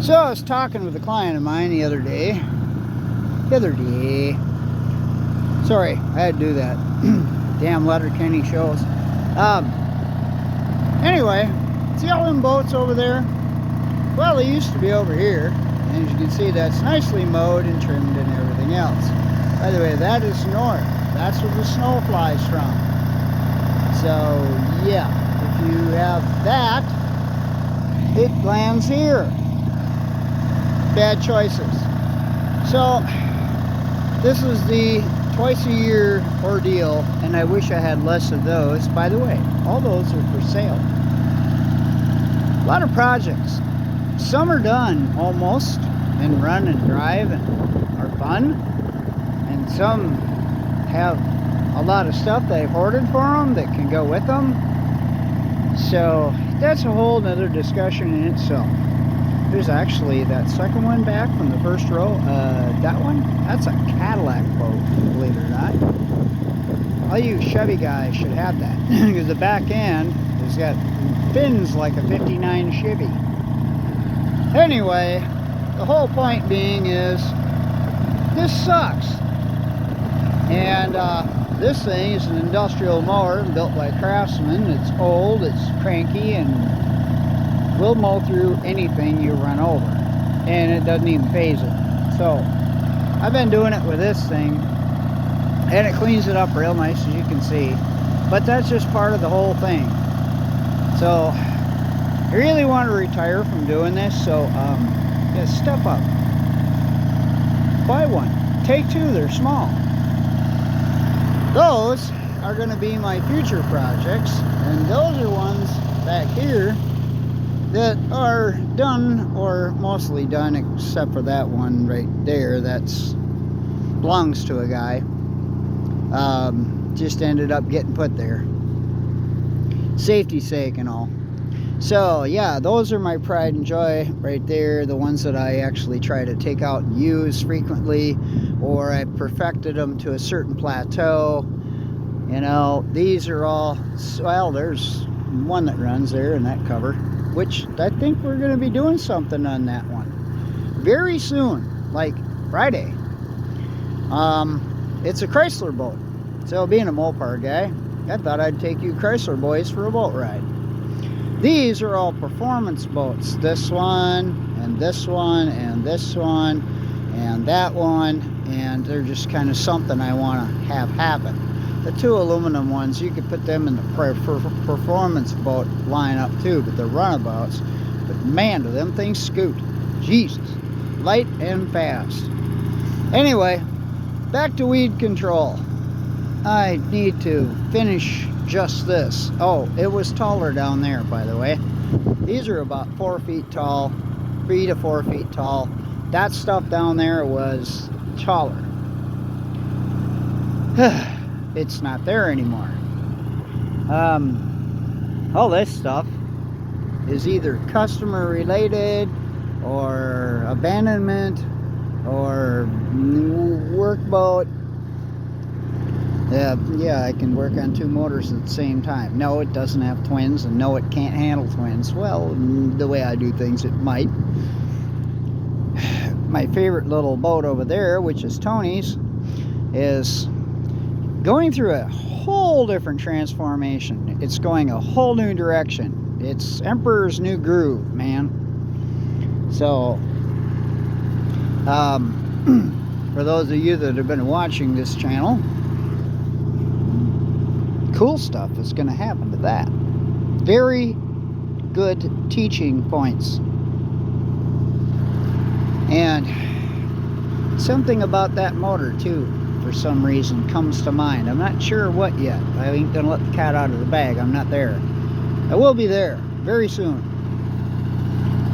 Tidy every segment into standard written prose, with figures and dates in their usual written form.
So I was talking with a client of mine the other day. Sorry, I had to do that. Damn Letterkenny shows. Anyway, see all them boats over there? Well, they used to be over here. And as you can see, that's nicely mowed and trimmed and everything else. By the way, that is north. That's where the snow flies from. So, yeah, if you have that, it lands here. Bad choices. So, this is the twice-a-year ordeal, and I wish I had less of those. By the way, all those are for sale. A lot of projects. Some are done almost, and run and drive and are fun. And some have a lot of stuff they've hoarded for them that can go with them. So that's a whole nother discussion in itself. There's actually that second one back from the first row. That one, that's a Cadillac boat, believe it or not. All you Chevy guys should have that, because the back end has got fins like a 59 Chevy. Anyway, the whole point being is, this sucks. And this thing is an industrial mower built by Craftsman. It's old, it's cranky, and will mow through anything you run over. And it doesn't even phase it. So, I've been doing it with this thing, and it cleans it up real nice, as you can see. But that's just part of the whole thing. So, I really want to retire from doing this, so yeah, step up. Buy one. Take two, they're small. Those are going to be my future projects, and those are ones back here that are done, or mostly done, except for that one right there. That's belongs to a guy. Just ended up getting put there. Safety's sake and all. So yeah, those are my pride and joy right there. The ones that I actually try to take out and use frequently, or I perfected them to a certain plateau. You know, these are all, well, there's one that runs there in that cover, which I think we're going to be doing something on that one very soon, like Friday. It's a Chrysler boat. So being a Mopar guy, I thought I'd take you Chrysler boys for a boat ride. These are all performance boats. This one, and this one, and this one, and that one, and they're just kind of something I want to have happen. The two aluminum ones, you could put them in the performance boat lineup too, but they're runabouts. But man, do them things scoot. Jesus. Light and fast. Anyway, back to weed control. I need to finish just this. Oh, it was taller down there, by the way. These are about 4 feet tall, 3 to 4 feet tall. That stuff down there was taller. It's not there anymore. All this stuff is either customer related, or abandonment, or workboat. Yeah, I can work on two motors at the same time. No, it doesn't have twins, and no, it can't handle twins. Well, the way I do things, it might. My favorite little boat over there, which is Tony's, is going through a whole different transformation. It's going a whole new direction. It's Emperor's New Groove, man. So, for those of you that have been watching this channel, cool stuff is going to happen to that. Very good teaching points. And something about that motor too, for some reason, comes to mind. I'm not sure what yet. I ain't gonna let the cat out of the bag. I'm not there. I will be there very soon.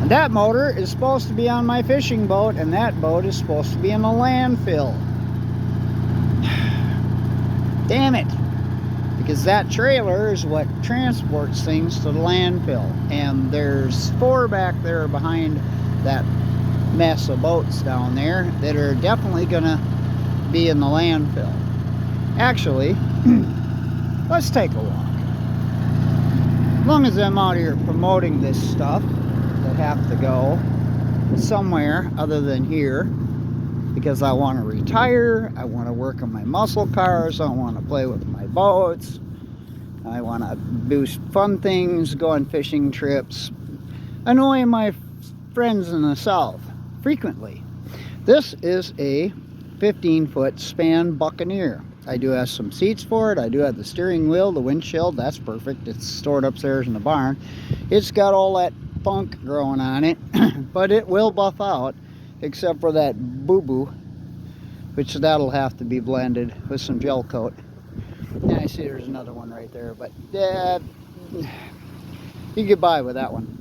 And that motor is supposed to be on my fishing boat, and that boat is supposed to be in a landfill. Damn it. Because that trailer is what transports things to the landfill. And there's 4 back there behind that mess of boats down there that are definitely gonna be in the landfill. Actually, let's take a walk. As long as I'm out here promoting this stuff that have to go, somewhere other than here, because I want to retire. I want to work on my muscle cars. I want to play with my boats. I want to do fun things, go on fishing trips, annoy my friends in the south frequently. This is a 15-foot span Buccaneer. I do have some seats for it. I do have the steering wheel, the windshield. That's perfect. It's stored upstairs in the barn. It's got all that funk growing on it, but it will buff out, except for that boo-boo, which that'll have to be blended with some gel coat. And I see there's another one right there, but you can get by with that one.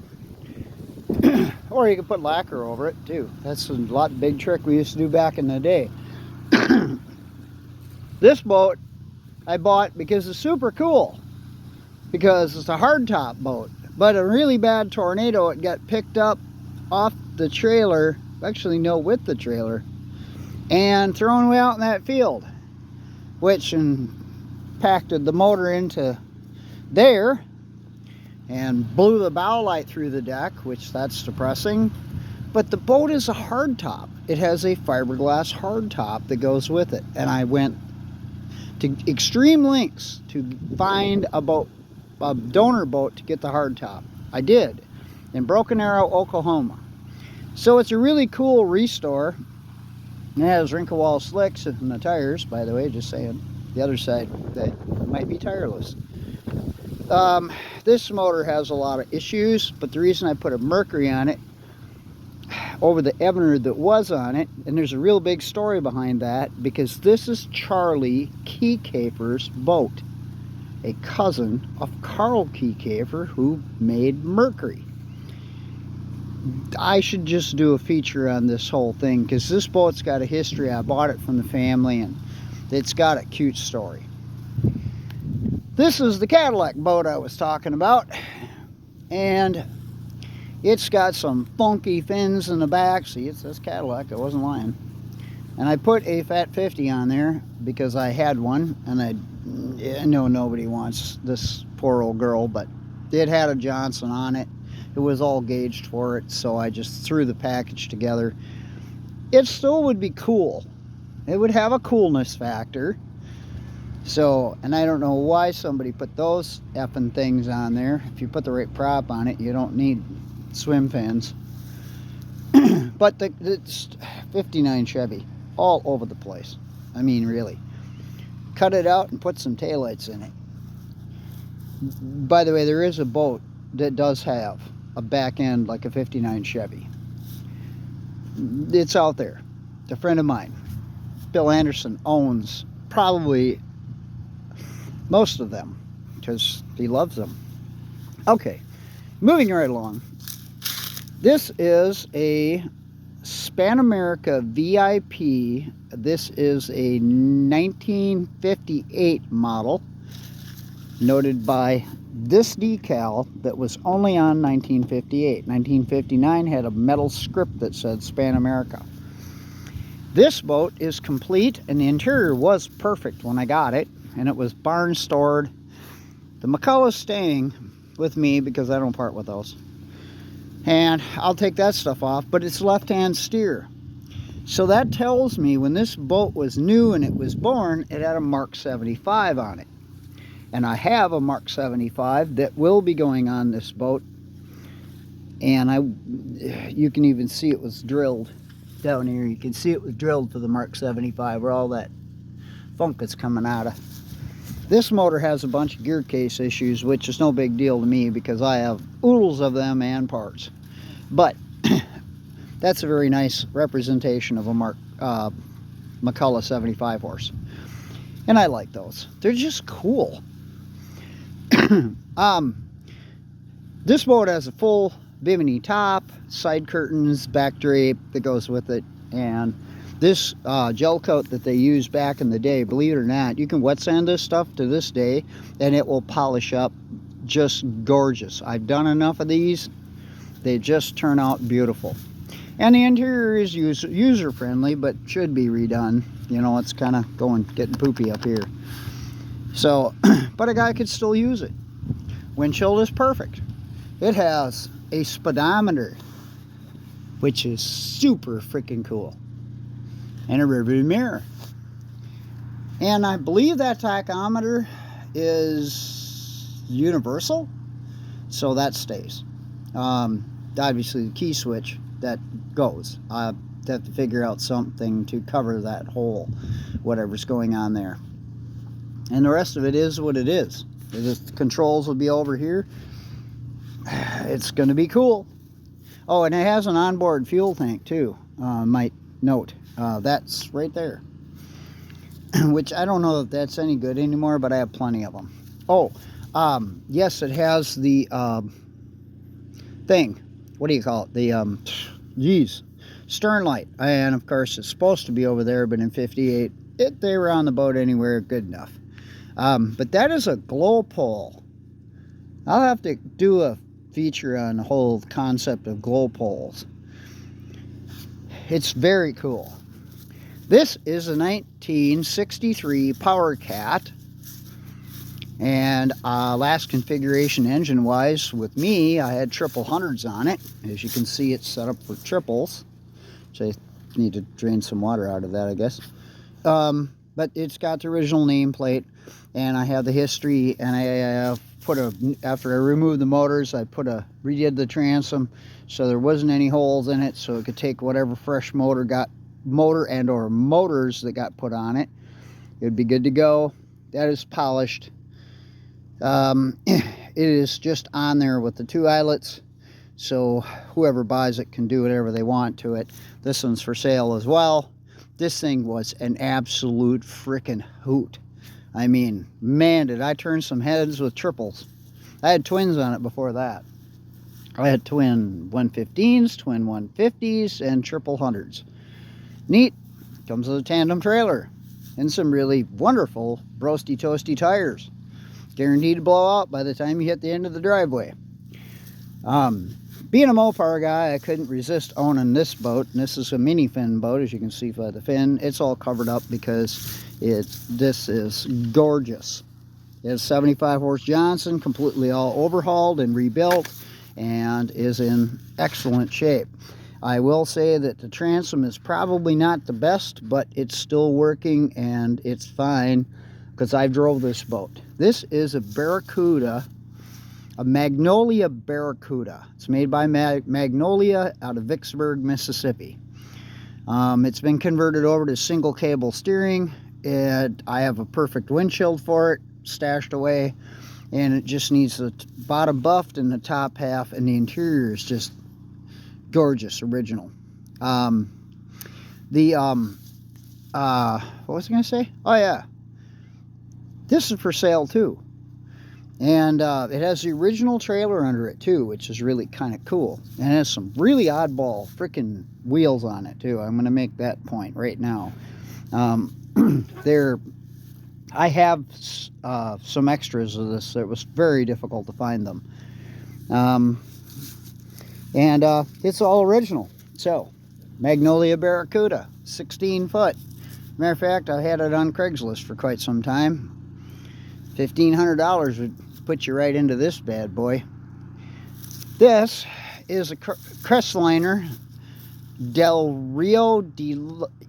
Or you can put lacquer over it too. That's a big trick we used to do back in the day. This boat I bought because it's super cool, because it's a hardtop boat. But a really bad tornado, it got picked up off the trailer, actually no, with the trailer, and thrown way out in that field, which impacted the motor into there and blew the bow light through the deck, which that's depressing. But the boat is a hardtop. It has a fiberglass hardtop that goes with it, and I went to extreme lengths to find a boat, a donor boat, to get the hardtop. I did, in Broken Arrow, Oklahoma. So it's a really cool restore. It has wrinkle wall slicks in the tires, by the way, just saying. The other side, that might be tireless. This motor has a lot of issues, but the reason I put a Mercury on it over the Ebener that was on it, and there's a real big story behind that, because this is Charlie Keycafer's boat, a cousin of Carl Keycafer, who made Mercury. I should just do a feature on this whole thing, because this boat's got a history. I bought it from the family, and it's got a cute story. This is the Cadillac boat I was talking about, and it's got some funky fins in the back. See, it says Cadillac, I wasn't lying. And I put a Fat 50 on there because I had one, and I know nobody wants this poor old girl, but it had a Johnson on it. It was all gauged for it, so I just threw the package together. It still would be cool. It would have a coolness factor. So, and I don't know why somebody put those effing things on there. If you put the right prop on it, you don't need swim fins. But it's 59 Chevy all over the place. I mean, really. Cut it out and put some taillights in it. By the way, there is a boat that does have a back end like a 59 Chevy. It's out there. It's a friend of mine, Bill Anderson, owns probably most of them because he loves them. Okay, moving right along. This is a Span America VIP. This is a 1958 model, noted by this decal that was only on 1958. 1959 had a metal script that said Span America. This boat is complete, and the interior was perfect when I got it, and it was barn stored. The McCullough's staying with me because I don't part with those, and I'll take that stuff off, but it's left-hand steer. So that tells me when this boat was new and it was born, it had a Mark 75 on it. And I have a Mark 75 that will be going on this boat, and you can even see it was drilled down here. You can see it was drilled for the Mark 75, where all that funk is coming out of. This motor has a bunch of gear case issues, which is no big deal to me because I have oodles of them and parts. But that's a very nice representation of a McCullough 75 horse. And I like those. They're just cool. This boat has a full bimini top, side curtains, back drape that goes with it, and this gel coat that they used back in the day, believe it or not, you can wet sand this stuff to this day and it will polish up just gorgeous. I've done enough of these. They just turn out beautiful. And the interior is user friendly, but should be redone. You know, it's kind of getting poopy up here. So, but a guy could still use it. Windshield is perfect. It has a speedometer which is super freaking cool. And a rearview mirror. And I believe that tachometer is universal, so that stays. Obviously the key switch, that goes. I have to figure out something to cover that hole, whatever's going on there. And the rest of it is what it is. The controls will be over here. It's going to be cool. Oh, and it has an onboard fuel tank too, might note. That's right there. Which I don't know if that's any good anymore, but I have plenty of them. Oh, yes, it has the thing. What do you call it? The stern light. And of course, it's supposed to be over there, but in '58, they were on the boat anywhere, good enough. But that is a glow pole. I'll have to do a feature on the whole concept of glow poles. It's very cool. This is a 1963 Power Cat, and last configuration engine wise with me, I had 100s on it. As you can see, it's set up for triples, so I need to drain some water out of that, I guess. But it's got the original nameplate, and I have the history, and I after I removed the motors, I redid the transom so there wasn't any holes in it, so it could take whatever fresh motor and or motors that got put on it. It would be good to go. That is polished. It is just on there with the 2 eyelets, so whoever buys it can do whatever they want to it. This one's for sale as well. This thing was an absolute freaking hoot. I mean, man, did I turn some heads with triples. I had twins on it before that. I had twin 115s, twin 150s, and triple 100s. Neat. Comes with a tandem trailer and some really wonderful roasty toasty tires. Guaranteed to blow out by the time you hit the end of the driveway. Being a Mopar guy, I couldn't resist owning this boat. And this is a mini fin boat, as you can see by the fin. It's all covered up because this is gorgeous. It has 75 horse Johnson, completely all overhauled and rebuilt, and is in excellent shape. I will say that the transom is probably not the best, but it's still working and it's fine because I drove this boat. This is a Barracuda, a Magnolia Barracuda. It's made by Magnolia out of Vicksburg, Mississippi. It's been converted over to single cable steering, and I have a perfect windshield for it stashed away, and it just needs the bottom buffed and the top half, and the interior is just gorgeous, original. What was I going to say? Oh yeah, this is for sale too. And it has the original trailer under it too, which is really kind of cool. And it has some really oddball freaking wheels on it too. I'm going to make that point right now. I have some extras of this. It was very difficult to find them. And it's all original. So, Magnolia Barracuda, 16 foot. Matter of fact, I had it on Craigslist for quite some time. $1,500 would put you right into this bad boy. This is a Chrysler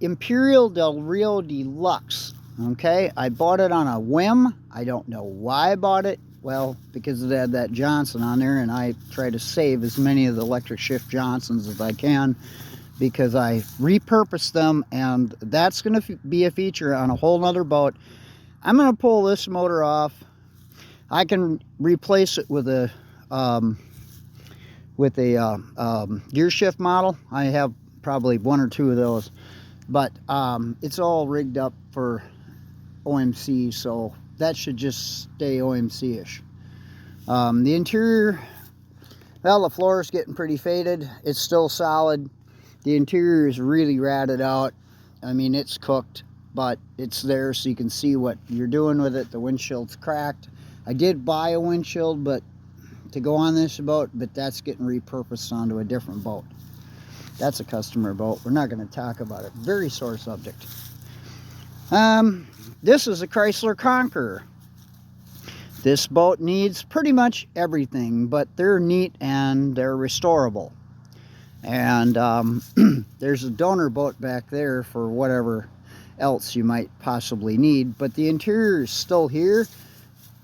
Imperial Del Rio Deluxe. Okay, I bought it on a whim. I don't know why I bought it. Well, because it had that Johnson on there, and I try to save as many of the electric shift Johnsons as I can because I repurposed them, and that's going to be a feature on a whole nother boat. I'm going to pull this motor off. I can replace it with a gear shift model. I have probably 1 or 2 of those, but it's all rigged up for OMC, so that should just stay OMC-ish. The interior, well, the floor is getting pretty faded. It's still solid. The interior is really ratted out. I mean, it's cooked, but it's there so you can see what you're doing with it. The windshield's cracked. I did buy a windshield to go on this boat, but that's getting repurposed onto a different boat. That's a customer boat. We're not going to talk about it. Very sore subject. This is a Chrysler Conqueror. This boat needs pretty much everything, but they're neat and they're restorable. And there's a donor boat back there for whatever else you might possibly need. But the interior is still here,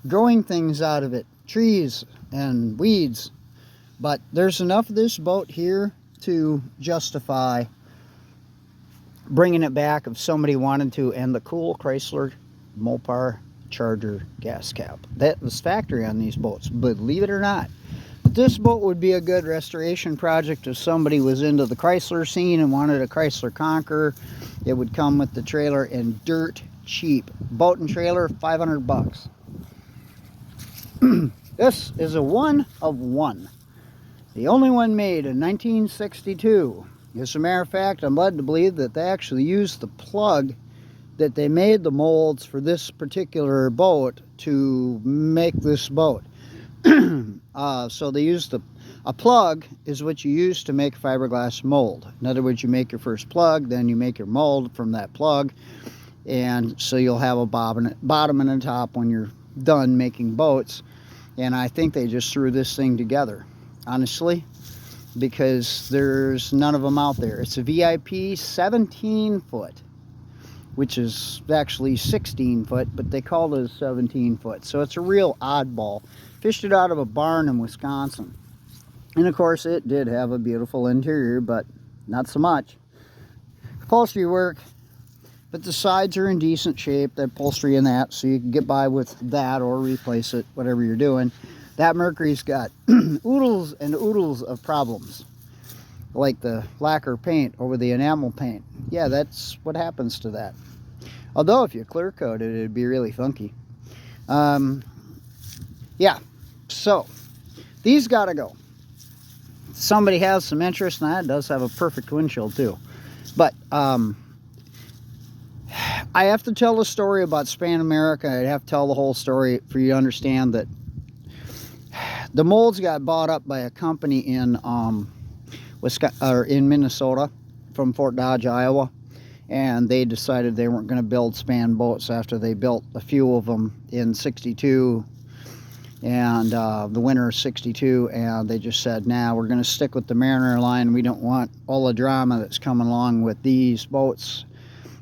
growing things out of it, trees and weeds. But there's enough of this boat here to justify bringing it back if somebody wanted to. And the cool Chrysler Mopar Charger gas cap. That was factory on these boats, believe it or not. But this boat would be a good restoration project if somebody was into the Chrysler scene and wanted a Chrysler Conqueror. It would come with the trailer and dirt cheap. Boat and trailer, 500 bucks. This is a one of one. The only one made in 1962. As a matter of fact, I'm led to believe that they actually used the plug that they made the molds for this particular boat to make this boat. So they used a plug is what you use to make a fiberglass mold. In other words, you make your first plug, then you make your mold from that plug, and so you'll have a bottom and a top when you're done making boats. And I think they just threw this thing together, honestly, because there's none of them out there. It's a VIP 17 foot, which is actually 16 foot, but they called it a 17 foot. So it's a real oddball. Fished it out of a barn in Wisconsin. And of course it did have a beautiful interior, but not so much. Upholstery work, but the sides are in decent shape, the upholstery in that, so you can get by with that or replace it, whatever you're doing. That Mercury's got oodles and oodles of problems, like the lacquer paint over the enamel paint. Yeah, that's what happens to that. Although if you clear coat it, it'd be really funky. Yeah, so these gotta go. Somebody has some interest, and that does have a perfect windshield too. But I have to tell the story about Span America. I have to tell the whole story for you to understand that the molds got bought up by a company in in Minnesota from Fort Dodge, Iowa, and they decided they weren't going to build Span boats after they built a few of them in '62 and the winter of '62, and they just said, nah, we're going to stick with the Mariner line. We don't want all the drama that's coming along with these boats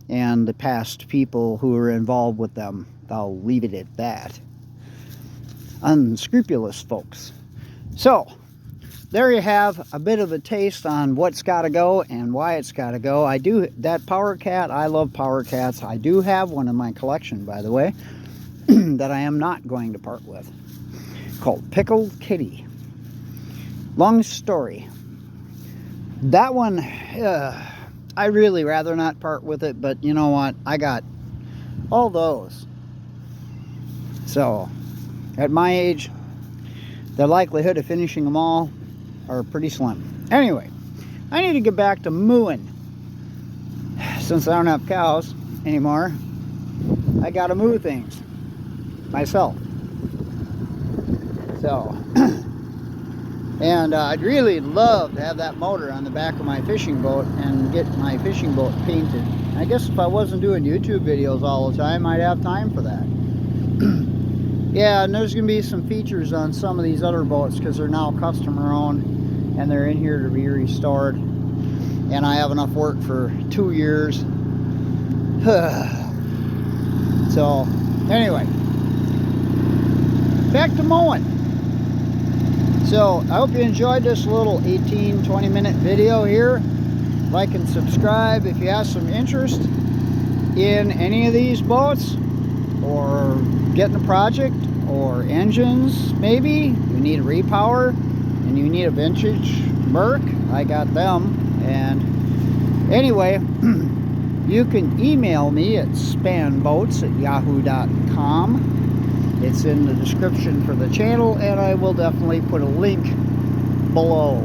and the past people who were involved with them. I'll leave it at that. Unscrupulous folks. So there you have a bit of a taste on what's got to go and why it's got to go. That Power Cat, I love Power Cats. I do have one in my collection, by the way, that I am not going to part with, called Pickled Kitty. Long story. That one, I really rather not part with it, but you know what? I got all those. So at my age, the likelihood of finishing them all are pretty slim. Anyway, I need to get back to mooing. Since I don't have cows anymore, I gotta moo things myself. So, and I'd really love to have that motor on the back of my fishing boat and get my fishing boat painted. I guess if I wasn't doing YouTube videos all the time, I'd have time for that. Yeah, and there's going to be some features on some of these other boats because they're now customer owned and they're in here to be restored. And I have enough work for 2 years. So, anyway, back to mowing. So, I hope you enjoyed this little 18-20 minute video here. Like and subscribe if you have some interest in any of these boats, or getting a project, or engines maybe. You need a repower and you need a vintage Merc. I got them. And anyway, you can email me at spanboats@yahoo.com. It's in the description for the channel, and I will definitely put a link below.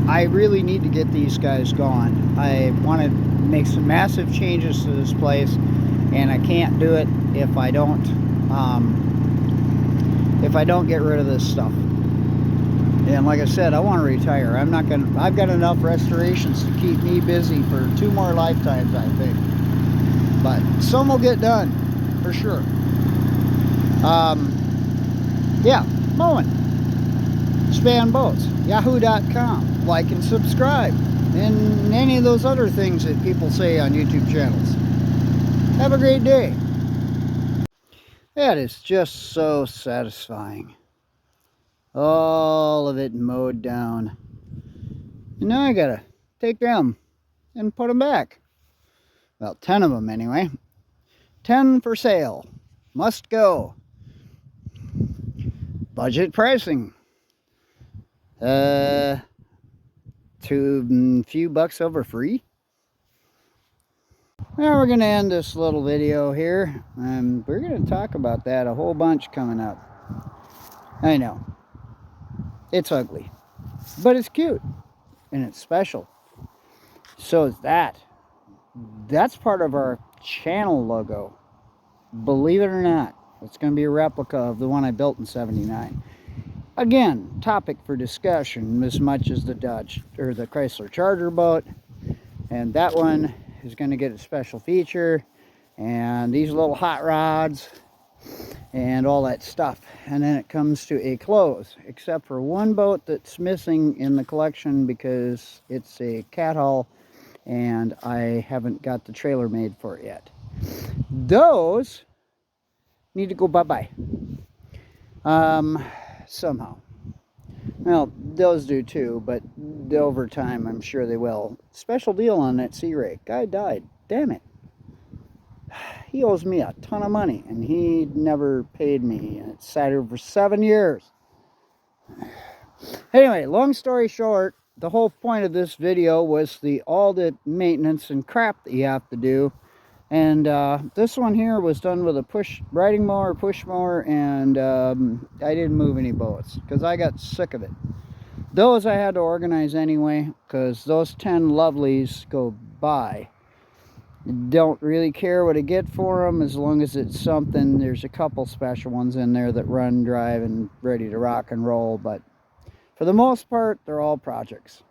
I really need to get these guys going. I want to make some massive changes to this place, and I can't do it if I don't get rid of this stuff. And like I said, I want to retire. I've got enough restorations to keep me busy for 2 more lifetimes, I think. But some will get done for sure. Yeah, mowing. Span Boats, yahoo.com. Like and subscribe, and any of those other things that people say on YouTube channels. Have a great day. That is just so satisfying. All of it mowed down. And now I gotta take them and put them back. Well, 10 of them anyway. 10 for sale. Must go. Budget pricing. Few bucks over free. Well, we're going to end this little video here. We're going to talk about that a whole bunch coming up. I know. It's ugly. But it's cute. And it's special. So is that. That's part of our channel logo. Believe it or not. It's going to be a replica of the one I built in '79. Again, topic for discussion as much as the Dodge or the Chrysler Charger boat. And that one is going to get a special feature. And these little hot rods and all that stuff. And then it comes to a close, except for one boat that's missing in the collection because it's a cat haul and I haven't got the trailer made for it yet. Those need to go bye-bye. Somehow. Well, those do too, but over time I'm sure they will. Special deal on that Sea Ray. Guy died. Damn it. He owes me a ton of money, and he never paid me. And it sat here for 7 years. Anyway, long story short, the whole point of this video was all the maintenance and crap that you have to do. And this one here was done with a riding mower, push mower, and I didn't move any boats because I got sick of it. Those I had to organize anyway because those 10 lovelies go by. Don't really care what I get for them as long as it's something. There's a couple special ones in there that run, drive, and ready to rock and roll, but for the most part, they're all projects.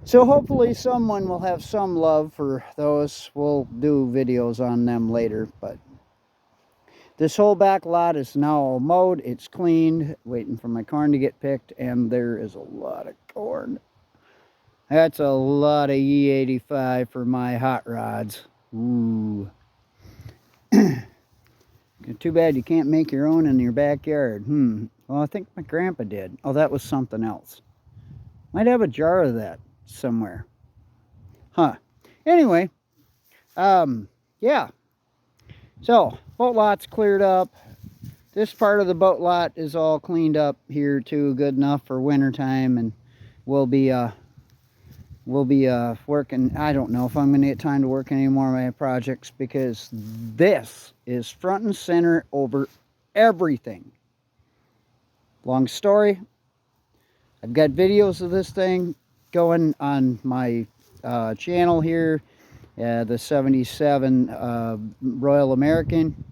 So hopefully someone will have some love for those. We'll do videos on them later, but this whole back lot is now all mowed. It's cleaned, waiting for my corn to get picked, and there is a lot of corn. That's a lot of E85 for my hot rods. Ooh. Too bad you can't make your own in your backyard. Well, I think my grandpa did. Oh, that was something else. Might have a jar of that somewhere. Huh. Anyway, yeah. So, boat lot's cleared up. This part of the boat lot is all cleaned up here too, good enough for winter time, and we'll be working. I don't know if I'm going to get time to work any more of my projects because this is front and center over everything. Long story. I've got videos of this thing going on my channel here, the 77 Royal American.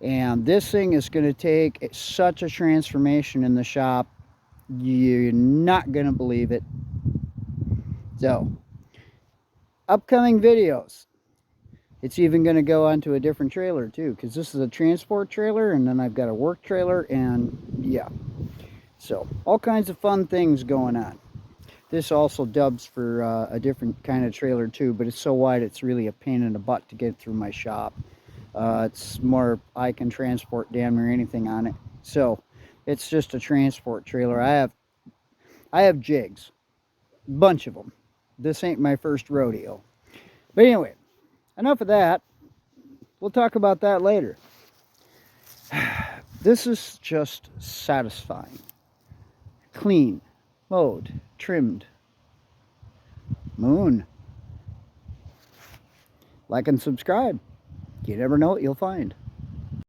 And this thing is going to take such a transformation in the shop. You're not going to believe it. So, upcoming videos. It's even going to go onto a different trailer too, because this is a transport trailer, and then I've got a work trailer, and yeah. So, all kinds of fun things going on. This also dubs for a different kind of trailer too, but it's so wide it's really a pain in the butt to get through my shop. It's more, I can transport damn near anything on it. So, it's just a transport trailer. I have jigs. Bunch of them. This ain't my first rodeo. But anyway, enough of that. We'll talk about that later. This is just satisfying. Clean, mowed, trimmed. Moon. Like and subscribe. You never know what you'll find.